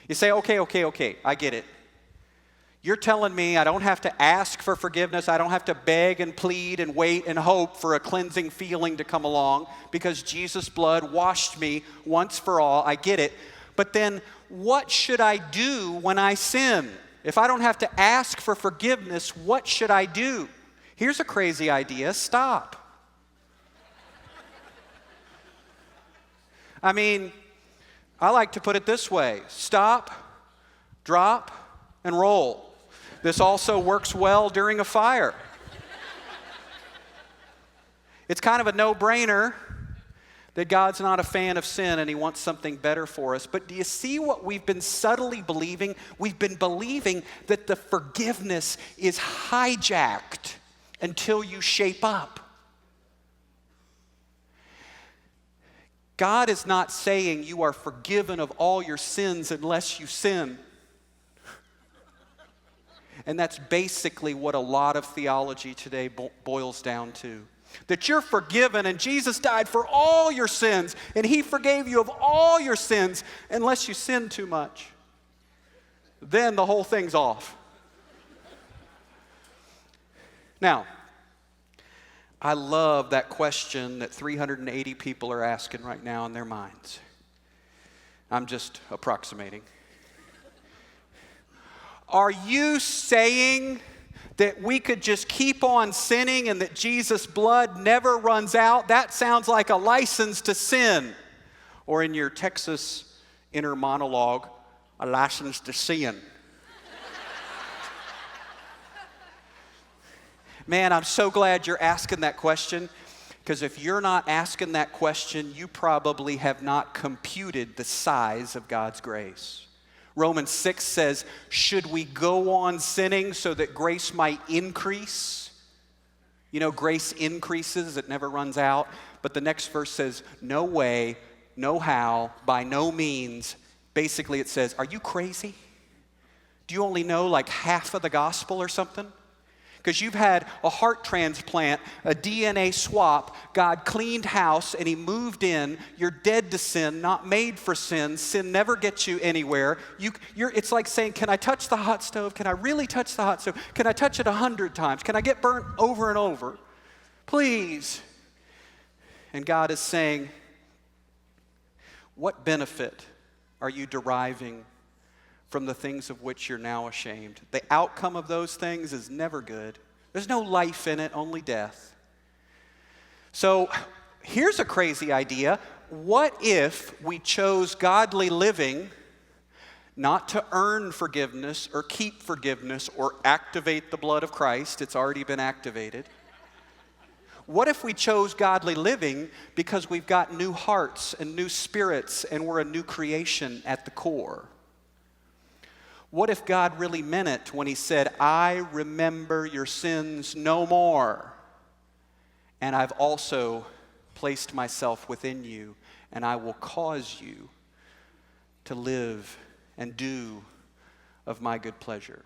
You say, okay, I get it. You're telling me I don't have to ask for forgiveness. I don't have to beg and plead and wait and hope for a cleansing feeling to come along because Jesus' blood washed me once for all. I get it. But then what should I do when I sin? If I don't have to ask for forgiveness, what should I do? Here's a crazy idea. Stop. I mean, I like to put it this way. Stop, drop, and roll. This also works well during a fire. It's kind of a no-brainer that God's not a fan of sin and he wants something better for us. But do you see what we've been subtly believing? We've been believing that the forgiveness is hijacked until you shape up. God is not saying you are forgiven of all your sins unless you sin. And that's basically what a lot of theology today boils down to. That you're forgiven and Jesus died for all your sins and he forgave you of all your sins unless you sin too much. Then the whole thing's off. Now, I love that question that 380 people are asking right now in their minds. I'm just approximating. Are you saying that we could just keep on sinning and that Jesus' blood never runs out? That sounds like a license to sin. Or in your Texas inner monologue, a license to sin. Man, I'm so glad you're asking that question, because if you're not asking that question, you probably have not computed the size of God's grace. Romans 6 says, should we go on sinning so that grace might increase? You know, grace increases, it never runs out. But the next verse says, no way, no how, by no means. Basically it says, are you crazy? Do you only know like half of the gospel or something? Because you've had a heart transplant, a DNA swap, God cleaned house and he moved in. You're dead to sin, not made for sin. Sin never gets you anywhere. It's like saying, can I touch the hot stove? Can I really touch the hot stove? Can I touch it 100 times? Can I get burnt over and over? Please. And God is saying, what benefit are you deriving from the things of which you're now ashamed? The outcome of those things is never good. There's no life in it, only death. So here's a crazy idea. What if we chose godly living not to earn forgiveness or keep forgiveness or activate the blood of Christ? It's already been activated. What if we chose godly living because we've got new hearts and new spirits and we're a new creation at the core? What if God really meant it when he said, I remember your sins no more, and I've also placed myself within you, and I will cause you to live and do of my good pleasure?